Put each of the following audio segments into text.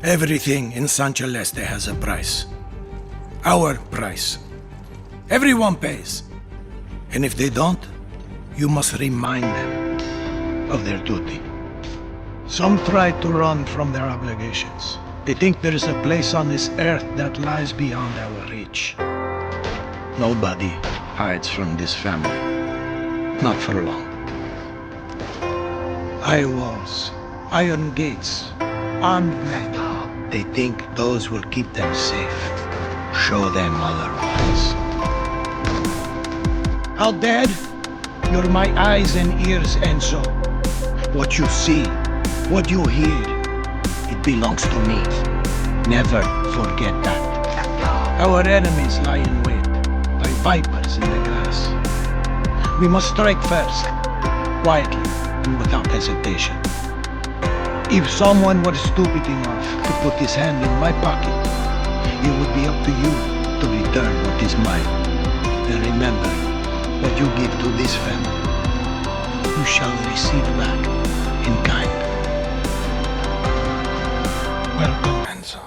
Everything in San Celeste has a price. Our price. Everyone pays. And if they don't, you must remind them of their duty. Some try to run from their obligations. They think there is a place on this earth that lies beyond our reach. Nobody hides from this family. Not for long. High walls, iron gates, armed men. They think those will keep them safe. Show them otherwise. How dead? You're my eyes and ears, Enzo. What you see, what you hear, it belongs to me. Never forget that. Our enemies lie in wait, like vipers in the grass. We must strike first, quietly and without hesitation. If someone were stupid enough to put his hand in my pocket, it would be up to you to return what is mine. And remember, what you give to this family, you shall receive back in kind. Welcome, Enzo.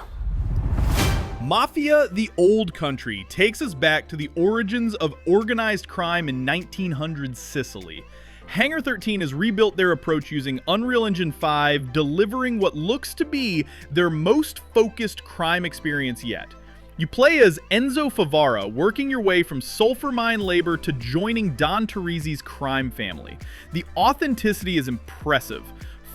Mafia The Old Country takes us back to the origins of organized crime in 1900s Sicily. Hangar 13 has rebuilt their approach using Unreal Engine 5, delivering what looks to be their most focused crime experience yet. You play as Enzo Favara, working your way from sulfur mine labor to joining Don Teresi's crime family. The authenticity is impressive.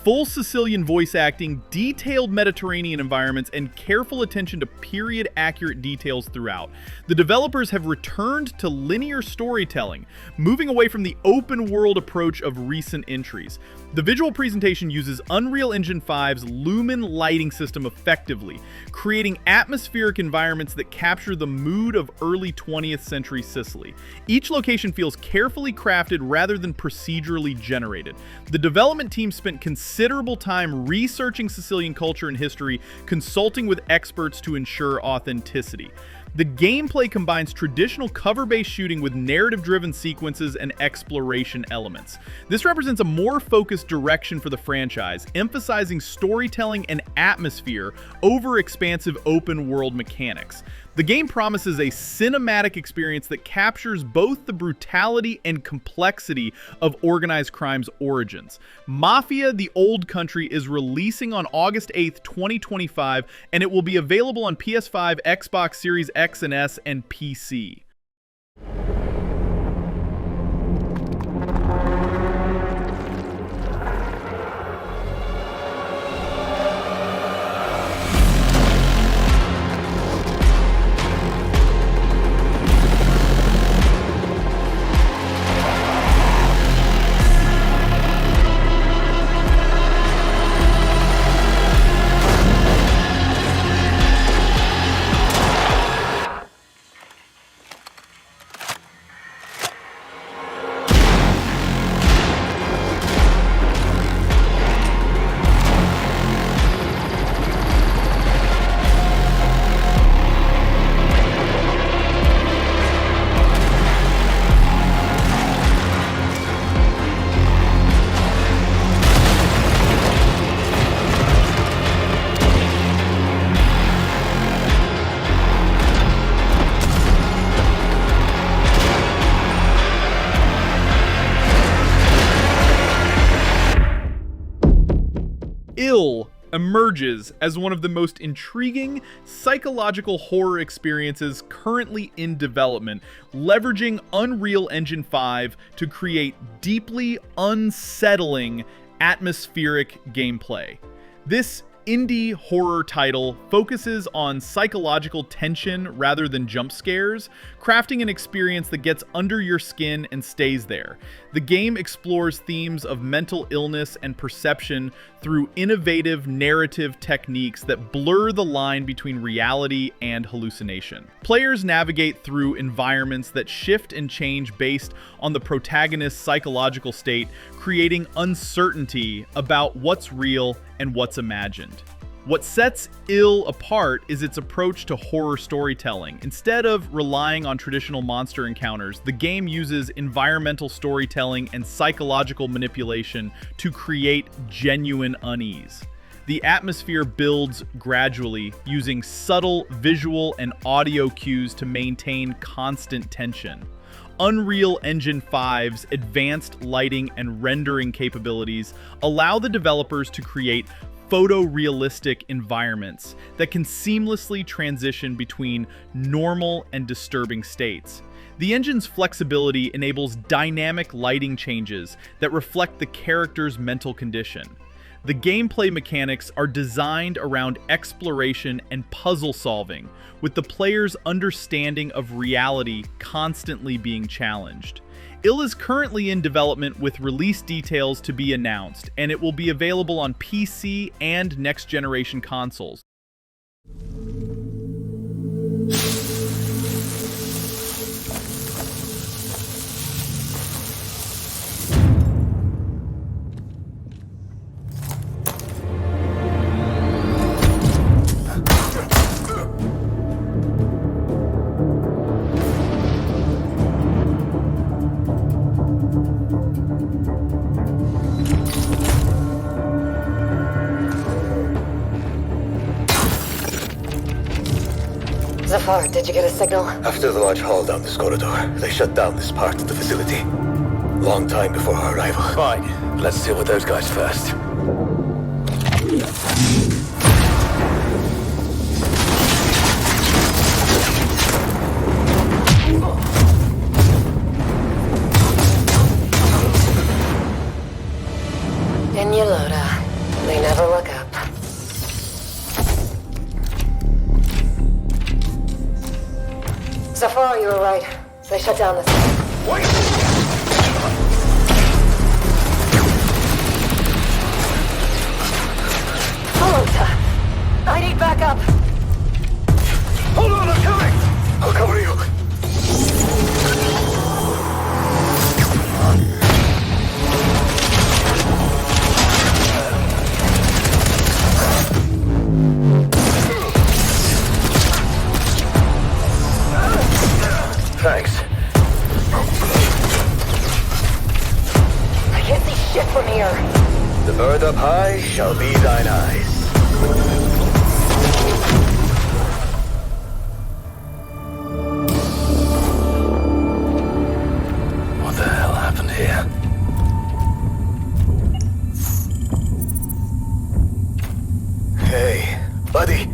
Full Sicilian voice acting, detailed Mediterranean environments, and careful attention to period-accurate details throughout. The developers have returned to linear storytelling, moving away from the open-world approach of recent entries. The visual presentation uses Unreal Engine 5's lumen lighting system effectively, creating atmospheric environments that capture the mood of early 20th century Sicily. Each location feels carefully crafted rather than procedurally generated. The development team spent considerable time researching Sicilian culture and history, consulting with experts to ensure authenticity. The gameplay combines traditional cover-based shooting with narrative-driven sequences and exploration elements. This represents a more focused direction for the franchise, emphasizing storytelling and atmosphere over expansive open-world mechanics. The game promises a cinematic experience that captures both the brutality and complexity of organized crime's origins. Mafia The Old Country is releasing on August 8th, 2025, and it will be available on PS5, Xbox Series X&S, and PC. Emerges as one of the most intriguing psychological horror experiences currently in development, leveraging Unreal Engine 5 to create deeply unsettling atmospheric gameplay. This indie horror title focuses on psychological tension rather than jump scares, crafting an experience that gets under your skin and stays there. The game explores themes of mental illness and perception through innovative narrative techniques that blur the line between reality and hallucination. Players navigate through environments that shift and change based on the protagonist's psychological state, creating uncertainty about what's real and what's imagined. What sets Ill apart is its approach to horror storytelling. Instead of relying on traditional monster encounters, the game uses environmental storytelling and psychological manipulation to create genuine unease. the atmosphere builds gradually, using subtle visual and audio cues to maintain constant tension. Unreal Engine 5's advanced lighting and rendering capabilities allow the developers to create photorealistic environments that can seamlessly transition between normal and disturbing states. The engine's flexibility enables dynamic lighting changes that reflect the character's mental condition. The gameplay mechanics are designed around exploration and puzzle solving, with the player's understanding of reality constantly being challenged. IL is currently in development with release details to be announced, and it will be available on PC and next-generation consoles. Zafar, did you get a signal? After the large haul down this corridor, they shut down this part of the facility. Long time before our arrival. Fine. Let's deal with those guys first. In Yolota. They never look up. Zafar, you were right. They shut down this. Wait! Yolota! I need backup! Hold on, I'm coming! I'll cover you. Thanks. I can't see shit from here. The bird up high shall be thine eyes. What the hell happened here? Hey, buddy.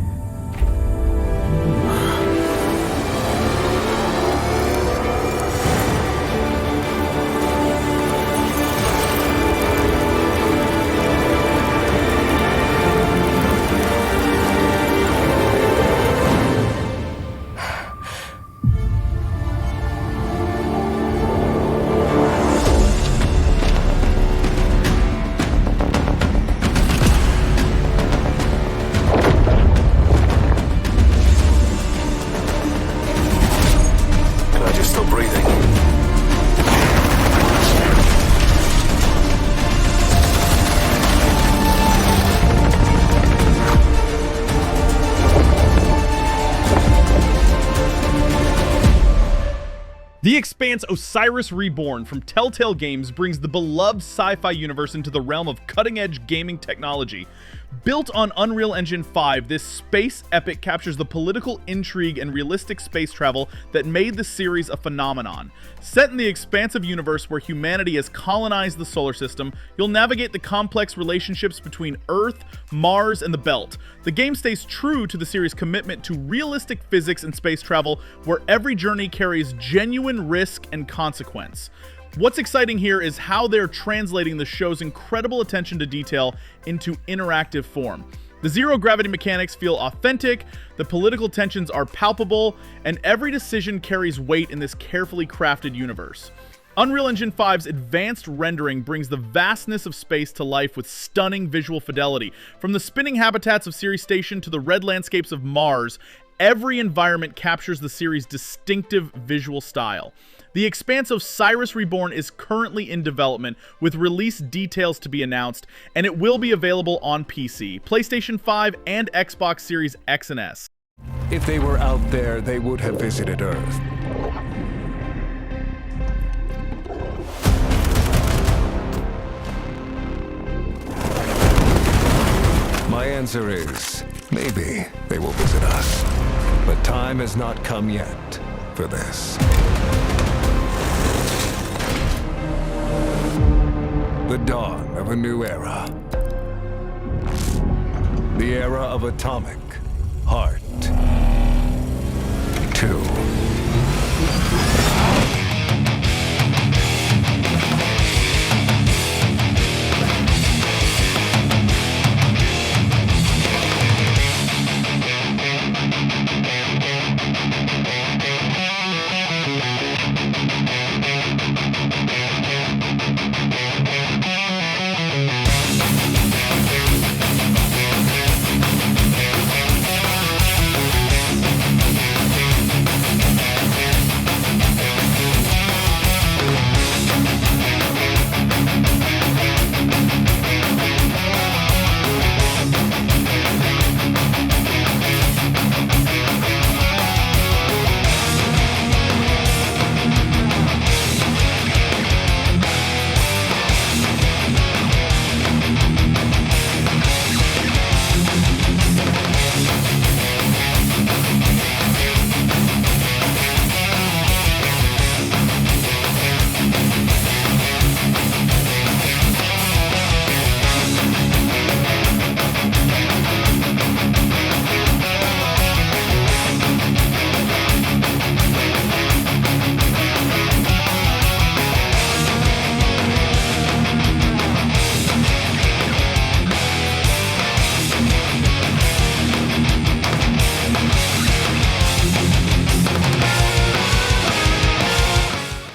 The Expanse Osiris Reborn from Telltale Games brings the beloved sci-fi universe into the realm of cutting-edge gaming technology. Built on Unreal Engine 5, this space epic captures the political intrigue and realistic space travel that made the series a phenomenon. Set in the expansive universe where humanity has colonized the solar system, you'll navigate the complex relationships between Earth, Mars, and the Belt. The game stays true to the series' commitment to realistic physics and space travel, where every journey carries genuine risk and consequence. What's exciting here is how they're translating the show's incredible attention to detail into interactive form. The zero-gravity mechanics feel authentic, the political tensions are palpable, and every decision carries weight in this carefully crafted universe. Unreal Engine 5's advanced rendering brings the vastness of space to life with stunning visual fidelity. From the spinning habitats of Ceres Station to the red landscapes of Mars, every environment captures the series' distinctive visual style. The Expanse of Osiris Reborn is currently in development, with release details to be announced, and it will be available on PC, PlayStation 5, and Xbox Series X&S. If they were out there, they would have visited Earth. My answer is, maybe they will visit us. But time has not come yet for this. The dawn of a new era. The era of Atomic Heart 2.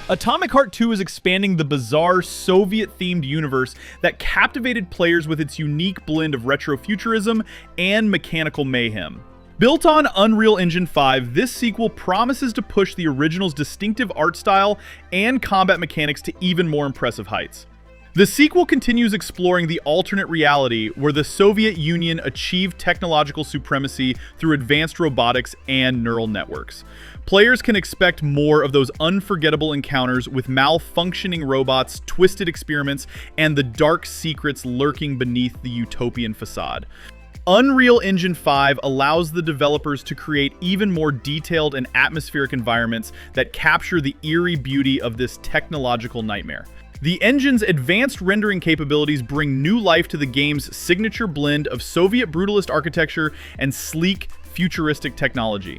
Atomic Heart 2 is expanding the bizarre Soviet-themed universe that captivated players with its unique blend of retrofuturism and mechanical mayhem. Built on Unreal Engine 5, this sequel promises to push the original's distinctive art style and combat mechanics to even more impressive heights. The sequel continues exploring the alternate reality where the Soviet Union achieved technological supremacy through advanced robotics and neural networks. Players can expect more of those unforgettable encounters with malfunctioning robots, twisted experiments, and the dark secrets lurking beneath the utopian facade. Unreal Engine 5 allows the developers to create even more detailed and atmospheric environments that capture the eerie beauty of this technological nightmare. The engine's advanced rendering capabilities bring new life to the game's signature blend of Soviet brutalist architecture and sleek, futuristic technology.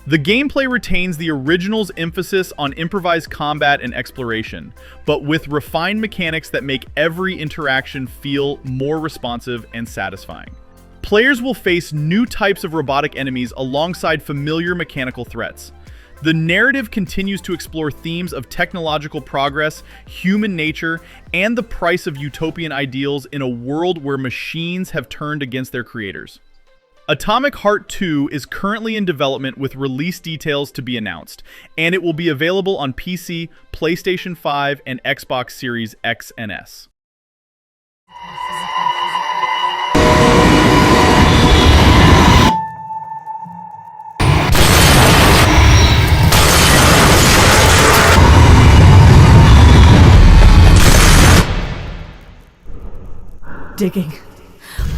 The gameplay retains the original's emphasis on improvised combat and exploration, but with refined mechanics that make every interaction feel more responsive and satisfying. Players will face new types of robotic enemies alongside familiar mechanical threats. The narrative continues to explore themes of technological progress, human nature, and the price of utopian ideals in a world where machines have turned against their creators. Atomic Heart 2 is currently in development with release details to be announced, and it will be available on PC, PlayStation 5, and Xbox Series X and S. Digging.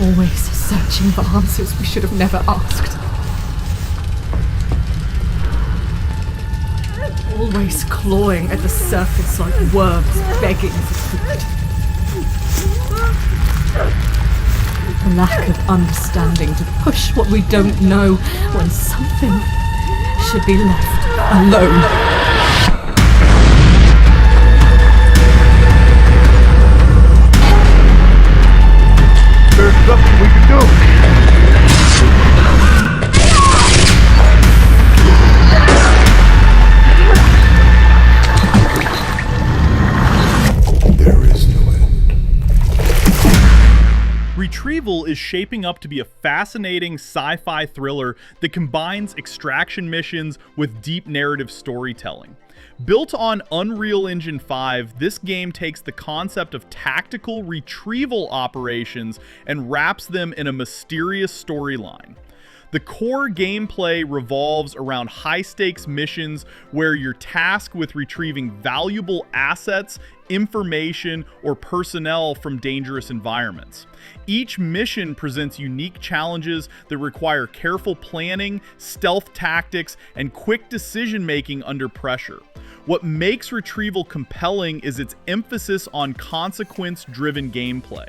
Always searching for answers we should have never asked. Always clawing at the surface like worms begging for food. A lack of understanding to push what we don't know when something should be left alone. There's nothing we can do. There is no end. Retrieval is shaping up to be a fascinating sci-fi thriller that combines extraction missions with deep narrative storytelling. Built on Unreal Engine 5, this game takes the concept of tactical retrieval operations and wraps them in a mysterious storyline. The core gameplay revolves around high-stakes missions where you're tasked with retrieving valuable assets, information, or personnel from dangerous environments. Each mission presents unique challenges that require careful planning, stealth tactics, and quick decision-making under pressure. What makes Retrieval compelling is its emphasis on consequence-driven gameplay.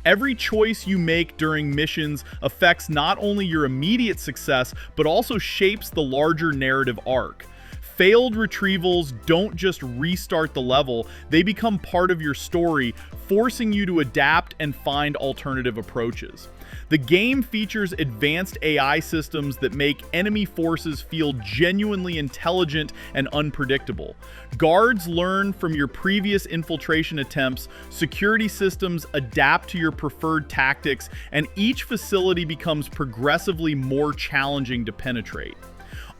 Every choice you make during missions affects not only your immediate success, but also shapes the larger narrative arc. Failed retrievals don't just restart the level, they become part of your story, forcing you to adapt and find alternative approaches. The game features advanced AI systems that make enemy forces feel genuinely intelligent and unpredictable. Guards learn from your previous infiltration attempts, security systems adapt to your preferred tactics, and each facility becomes progressively more challenging to penetrate.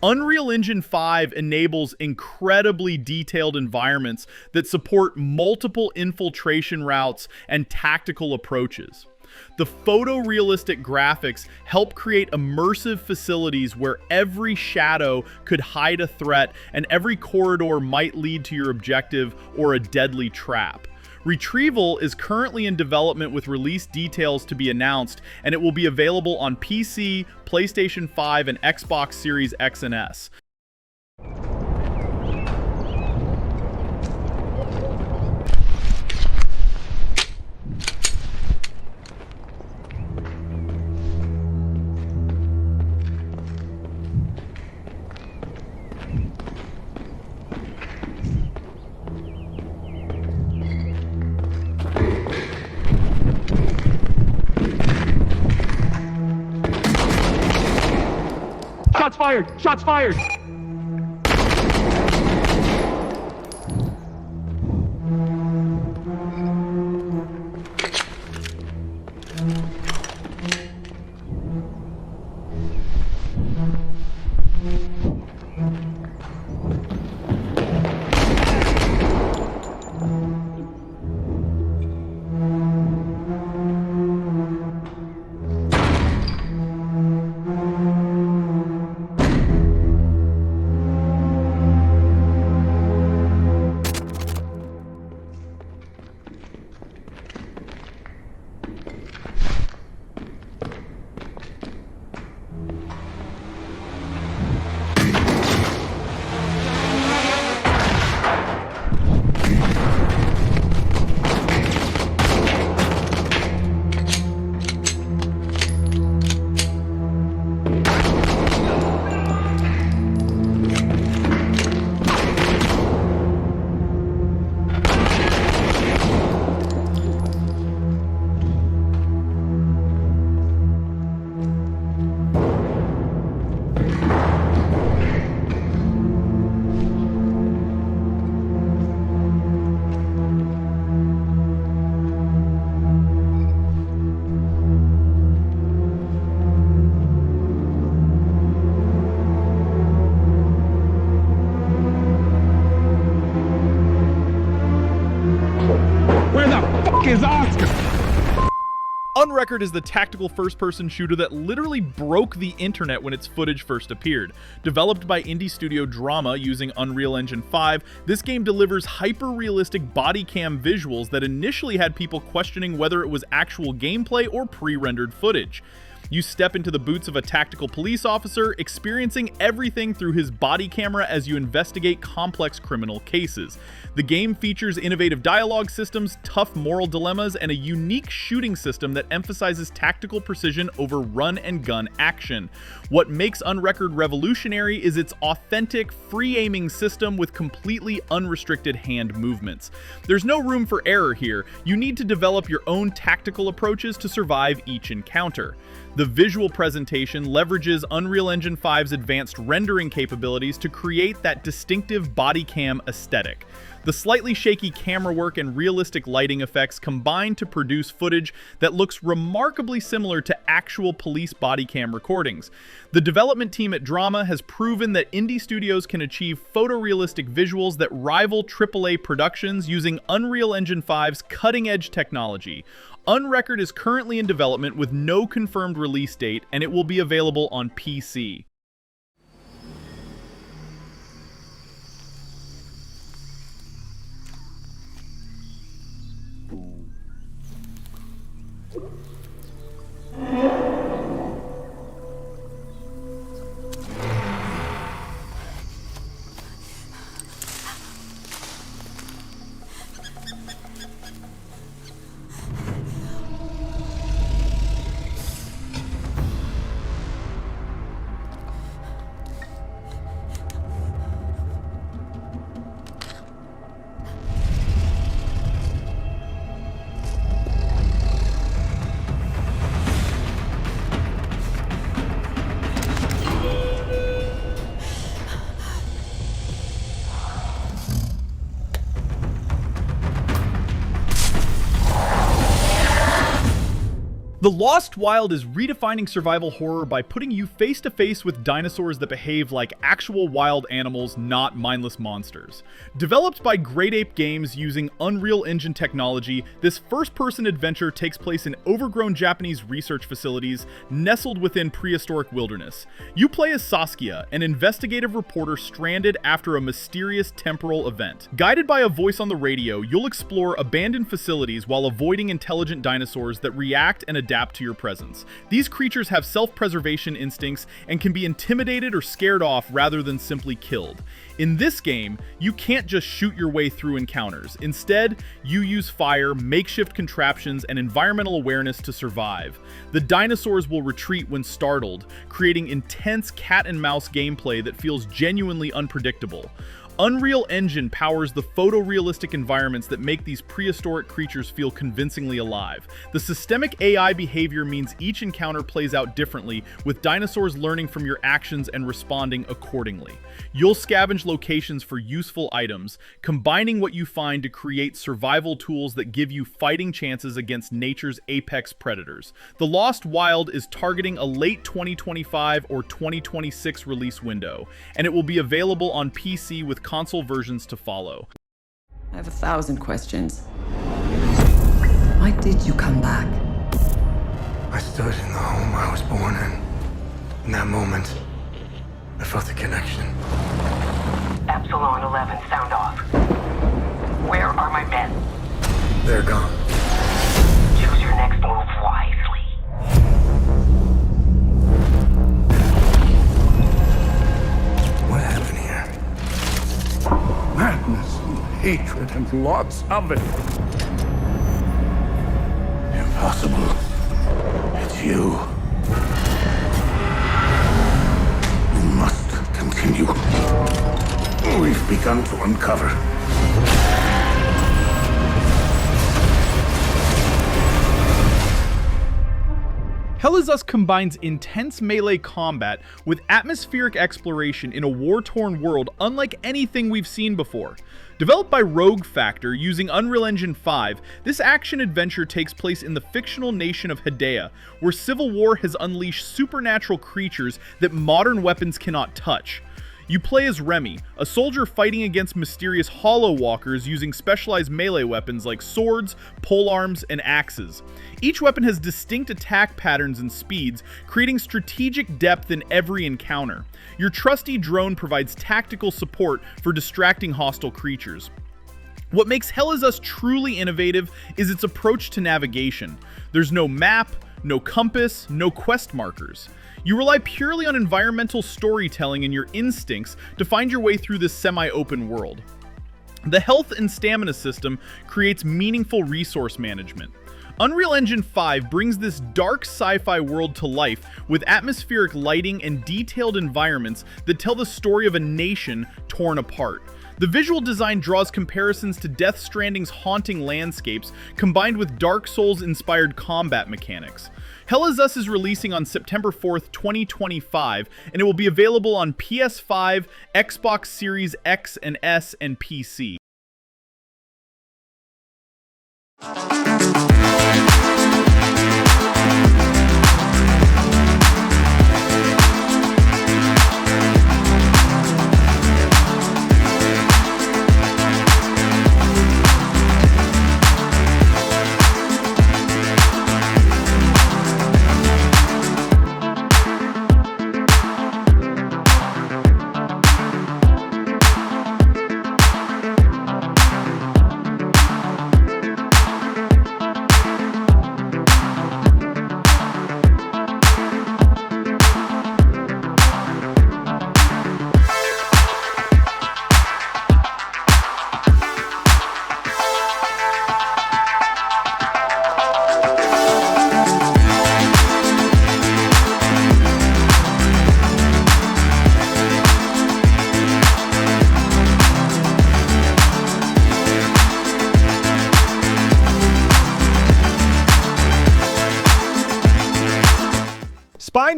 Unreal Engine 5 enables incredibly detailed environments that support multiple infiltration routes and tactical approaches. The photorealistic graphics help create immersive facilities where every shadow could hide a threat and every corridor might lead to your objective or a deadly trap. Retrieval is currently in development with release details to be announced, and it will be available on PC, PlayStation 5, and Xbox Series X&S. Shots fired! Shots fired! is Oscar? Unrecord is the tactical first-person shooter that literally broke the internet when its footage first appeared. Developed by indie studio Drama using Unreal Engine 5, this game delivers hyper-realistic body cam visuals that initially had people questioning whether it was actual gameplay or pre-rendered footage. You step into the boots of a tactical police officer, experiencing everything through his body camera as you investigate complex criminal cases. The game features innovative dialogue systems, tough moral dilemmas, and a unique shooting system that emphasizes tactical precision over run-and-gun action. What makes Unrecord revolutionary is its authentic, free-aiming system with completely unrestricted hand movements. There's no room for error here. You need to develop your own tactical approaches to survive each encounter. The visual presentation leverages Unreal Engine 5's advanced rendering capabilities to create that distinctive body cam aesthetic. The slightly shaky camera work and realistic lighting effects combine to produce footage that looks remarkably similar to actual police body cam recordings. The development team at Drama has proven that indie studios can achieve photorealistic visuals that rival AAA productions using Unreal Engine 5's cutting-edge technology. Unrecord is currently in development with no confirmed release date, and it will be available on PC. The Lost Wild is redefining survival horror by putting you face to face with dinosaurs that behave like actual wild animals, not mindless monsters. Developed by Great Ape Games using Unreal Engine technology, this first-person adventure takes place in overgrown Japanese research facilities nestled within prehistoric wilderness. You play as Saskia, an investigative reporter stranded after a mysterious temporal event. Guided by a voice on the radio, you'll explore abandoned facilities while avoiding intelligent dinosaurs that react and adapt to your presence. These creatures have self-preservation instincts and can be intimidated or scared off rather than simply killed. In this game, you can't just shoot your way through encounters. Instead, you use fire, makeshift contraptions, and environmental awareness to survive. The dinosaurs will retreat when startled, creating intense cat and mouse gameplay that feels genuinely unpredictable. Unreal Engine powers the photorealistic environments that make these prehistoric creatures feel convincingly alive. The systemic AI behavior means each encounter plays out differently, with dinosaurs learning from your actions and responding accordingly. You'll scavenge locations for useful items, combining what you find to create survival tools that give you fighting chances against nature's apex predators. The Lost Wild is targeting a late 2025 or 2026 release window, and it will be available on PC with console versions to follow. I have 1,000 questions. Why did you come back? I stood in the home I was born in. In that moment, I felt a connection. Epsilon 11, sound off. Where are my men? They're gone. Choose your next move wisely. What happened here? Madness and hatred and lots of it. Impossible. It's you. We must continue. We've begun to uncover. Hell Is Us combines intense melee combat with atmospheric exploration in a war-torn world unlike anything we've seen before. Developed by Rogue Factor using Unreal Engine 5, this action-adventure takes place in the fictional nation of Hedea, where civil war has unleashed supernatural creatures that modern weapons cannot touch. You play as Remy, a soldier fighting against mysterious hollow walkers using specialized melee weapons like swords, polearms, and axes. Each weapon has distinct attack patterns and speeds, creating strategic depth in every encounter. Your trusty drone provides tactical support for distracting hostile creatures. What makes Hell Is Us truly innovative is its approach to navigation. There's no map, no compass, no quest markers. You rely purely on environmental storytelling and your instincts to find your way through this semi-open world. The health and stamina system creates meaningful resource management. Unreal Engine 5 brings this dark sci-fi world to life with atmospheric lighting and detailed environments that tell the story of a nation torn apart. The visual design draws comparisons to Death Stranding's haunting landscapes, combined with Dark Souls-inspired combat mechanics. Hell Is Us is releasing on September 4th, 2025, and it will be available on PS5, Xbox Series X and S, and PC.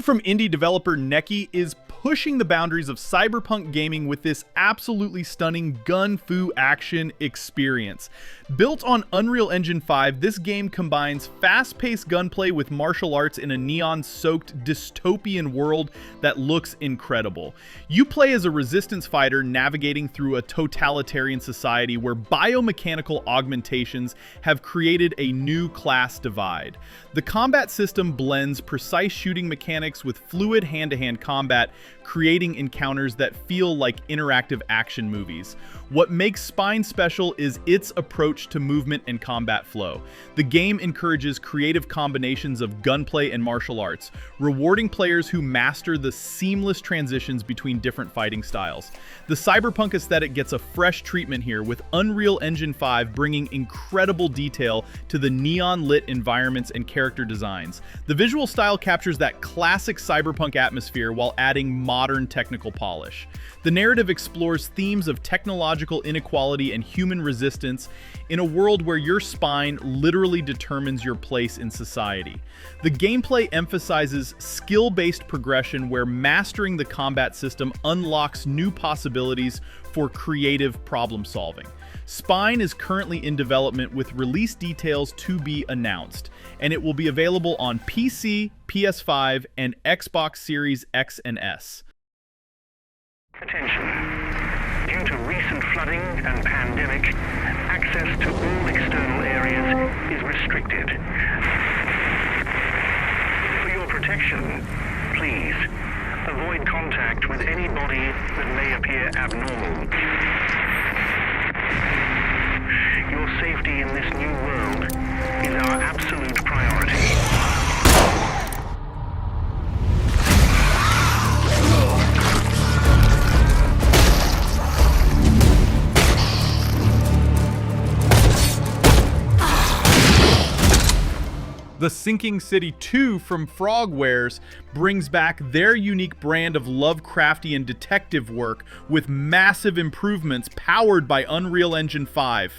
from indie developer Neki is pushing the boundaries of cyberpunk gaming with this absolutely stunning gun-fu action experience. Built on Unreal Engine 5, this game combines fast-paced gunplay with martial arts in a neon-soaked dystopian world that looks incredible. You play as a resistance fighter navigating through a totalitarian society where biomechanical augmentations have created a new class divide. The combat system blends precise shooting mechanics with fluid hand-to-hand combat, creating encounters that feel like interactive action movies. What makes Spine special is its approach to movement and combat flow. The game encourages creative combinations of gunplay and martial arts, rewarding players who master the seamless transitions between different fighting styles. The cyberpunk aesthetic gets a fresh treatment here, with Unreal Engine 5 bringing incredible detail to the neon-lit environments and character designs. The visual style captures that classic cyberpunk atmosphere while adding modern technical polish. The narrative explores themes of technological inequality and human resistance in a world where your spine literally determines your place in society. The gameplay emphasizes skill-based progression where mastering the combat system unlocks new possibilities for creative problem solving. Spine is currently in development with release details to be announced, and it will be available on PC, PS5, and Xbox Series X and S. Attention. Due to recent flooding and pandemic, access to all external areas is restricted. For your protection, please avoid contact with anybody that may appear abnormal. Your safety in this new world is our absolute priority. The Sinking City 2 from Frogwares brings back their unique brand of Lovecraftian detective work with massive improvements powered by Unreal Engine 5.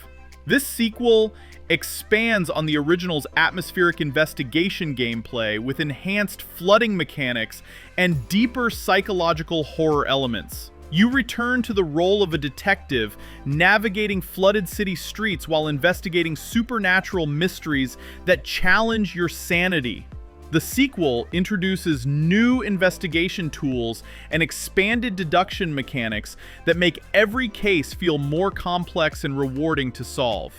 This sequel expands on the original's atmospheric investigation gameplay with enhanced flooding mechanics and deeper psychological horror elements. You return to the role of a detective, navigating flooded city streets while investigating supernatural mysteries that challenge your sanity. The sequel introduces new investigation tools and expanded deduction mechanics that make every case feel more complex and rewarding to solve.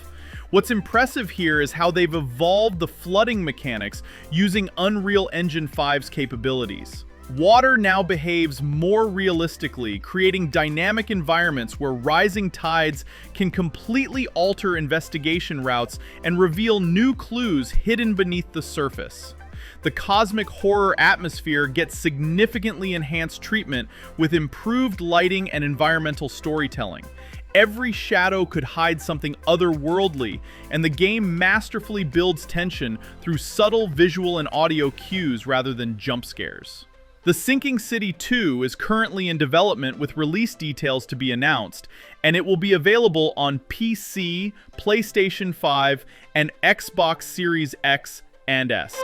What's impressive here is how they've evolved the flooding mechanics using Unreal Engine 5's capabilities. Water now behaves more realistically, creating dynamic environments where rising tides can completely alter investigation routes and reveal new clues hidden beneath the surface. The cosmic horror atmosphere gets significantly enhanced treatment with improved lighting and environmental storytelling. Every shadow could hide something otherworldly, and the game masterfully builds tension through subtle visual and audio cues rather than jump scares. The Sinking City 2 is currently in development with release details to be announced, and it will be available on PC, PlayStation 5, and Xbox Series X and S.